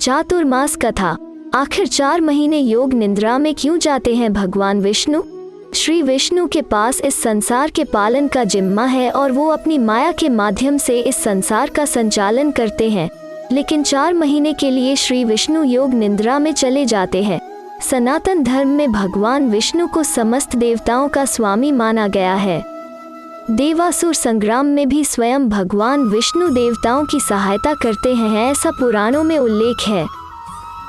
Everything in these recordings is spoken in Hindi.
चातुर्मास कथा। आखिर 4 महीने योग निद्रा में क्यों जाते हैं भगवान विष्णु? श्री विष्णु के पास इस संसार के पालन का जिम्मा है और वो अपनी माया के माध्यम से इस संसार का संचालन करते हैं, लेकिन 4 महीने के लिए श्री विष्णु योग निद्रा में चले जाते हैं। सनातन धर्म में भगवान विष्णु को समस्त देवताओं का स्वामी माना गया है। देवासुर संग्राम में भी स्वयं भगवान विष्णु देवताओं की सहायता करते हैं, ऐसा पुराणों में उल्लेख है।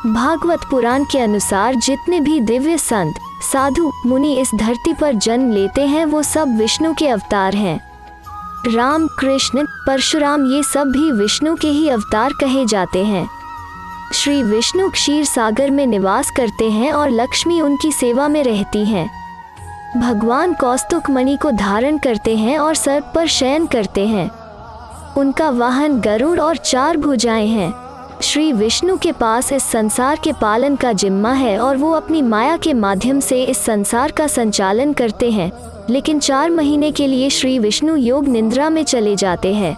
भागवत पुराण के अनुसार जितने भी दिव्य संत, साधु, मुनि इस धरती पर जन्म लेते हैं वो सब विष्णु के अवतार हैं। राम, कृष्ण, परशुराम ये सब भी विष्णु के ही अवतार कहे जाते हैं। श्री विष्णु क्षीर सागर में निवास करते हैं और लक्ष्मी उनकी सेवा में रहती हैं। भगवान कौस्तुक मणि को धारण करते हैं और सर्प पर शयन करते हैं। उनका वाहन गरुड़ और 4 भुजाएं हैं। श्री विष्णु के पास इस संसार के पालन का जिम्मा है और वो अपनी माया के माध्यम से इस संसार का संचालन करते हैं, लेकिन 4 महीने के लिए श्री विष्णु योग निद्रा में चले जाते हैं।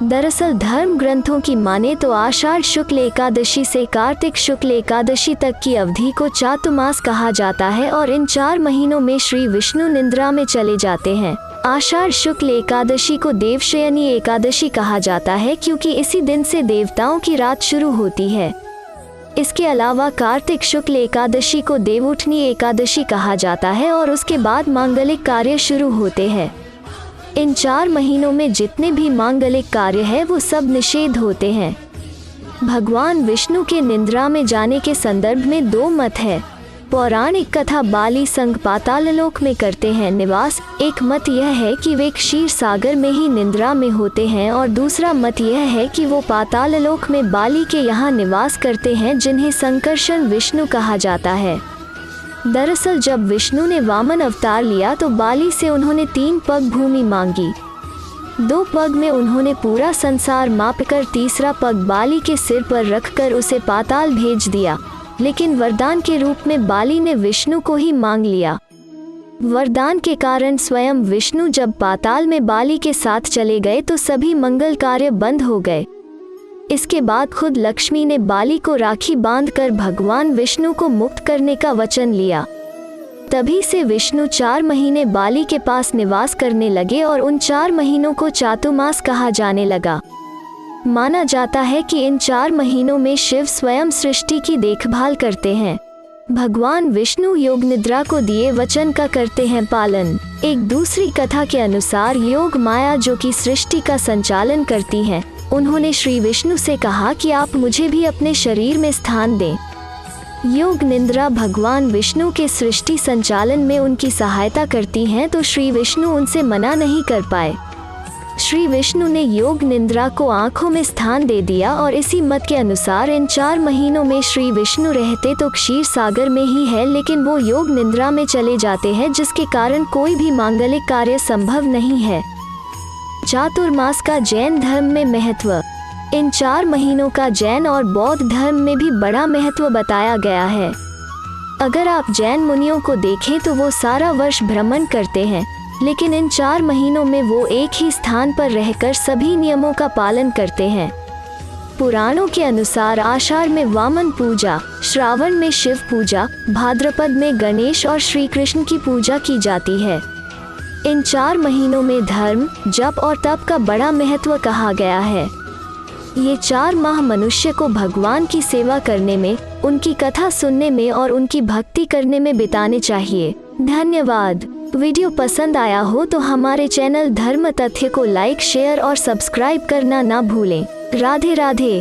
दरअसल धर्म ग्रंथों की माने तो आषाढ़ शुक्ल एकादशी से कार्तिक शुक्ल एकादशी तक की अवधि को चातुर्मास कहा जाता है और इन 4 महीनों में श्री विष्णु निद्रा में चले जाते हैं। आषाढ़ शुक्ल एकादशी को देवशयनी एकादशी कहा जाता है क्योंकि इसी दिन से देवताओं की रात शुरू होती है। इसके अलावा कार्तिक शुक्ल एकादशी को देवउठनी एकादशी कहा जाता है और उसके बाद मांगलिक कार्य शुरू होते हैं। इन 4 महीनों में जितने भी मांगलिक कार्य है वो सब निषेध होते हैं। भगवान विष्णु के निद्रा में जाने के संदर्भ में 2 मत है। पौराणिक कथा बाली संग पाताललोक में करते हैं निवास। एक मत यह है कि वे क्षीर सागर में ही निद्रा में होते हैं और दूसरा मत यह है कि वो पाताललोक में बाली के यहाँ निवास करते हैं, जिन्हें संकर्षण विष्णु कहा जाता है। दरअसल जब विष्णु ने वामन अवतार लिया तो बाली से उन्होंने 3 पग भूमि मांगी। 2 पग में उन्होंने पूरा संसार मापकर तीसरा पग बाली के सिर पर रखकर उसे पाताल भेज दिया, लेकिन वरदान के रूप में बाली ने विष्णु को ही मांग लिया। वरदान के कारण स्वयं विष्णु जब पाताल में बाली के साथ चले गए तो सभी मंगल कार्य बंद हो गए। इसके बाद खुद लक्ष्मी ने बाली को राखी बांधकर भगवान विष्णु को मुक्त करने का वचन लिया। तभी से विष्णु 4 महीने बाली के पास निवास करने लगे और उन 4 महीनों को चातुर्मास कहा जाने लगा। माना जाता है कि इन 4 महीनों में शिव स्वयं सृष्टि की देखभाल करते हैं। भगवान विष्णु योग निद्रा को दिए वचन का करते हैं पालन। एक दूसरी कथा के अनुसार योग माया जो कि सृष्टि का संचालन करती हैं, उन्होंने श्री विष्णु से कहा कि आप मुझे भी अपने शरीर में स्थान दें। योग निद्रा भगवान विष्णु के सृष्टि संचालन में उनकी सहायता करती हैं, तो श्री विष्णु उनसे मना नहीं कर पाए। श्री विष्णु ने योग निद्रा को आंखों में स्थान दे दिया और इसी मत के अनुसार इन 4 महीनों में श्री विष्णु रहते तो क्षीर सागर में ही है, लेकिन वो योग निद्रा में चले जाते हैं, जिसके कारण कोई भी मांगलिक कार्य संभव नहीं है। चातुर्मास का जैन धर्म में महत्व। इन 4 महीनों का जैन और बौद्ध धर्म में भी बड़ा महत्व बताया गया है। अगर आप जैन मुनियों को देखें तो वो सारा वर्ष भ्रमण करते हैं, लेकिन इन 4 महीनों में वो एक ही स्थान पर रहकर सभी नियमों का पालन करते हैं। पुराणों के अनुसार आषाढ़ में वामन पूजा, श्रावण में शिव पूजा, भाद्रपद में गणेश और श्री कृष्ण की पूजा की जाती है। इन 4 महीनों में धर्म, जप और तप का बड़ा महत्व कहा गया है। ये 4 माह मनुष्य को भगवान की सेवा करने में, उनकी कथा सुनने में और उनकी भक्ति करने में बिताने चाहिए। धन्यवाद। वीडियो पसंद आया हो तो हमारे चैनल धर्म तथ्य को लाइक, शेयर और सब्सक्राइब करना ना भूलें। राधे राधे।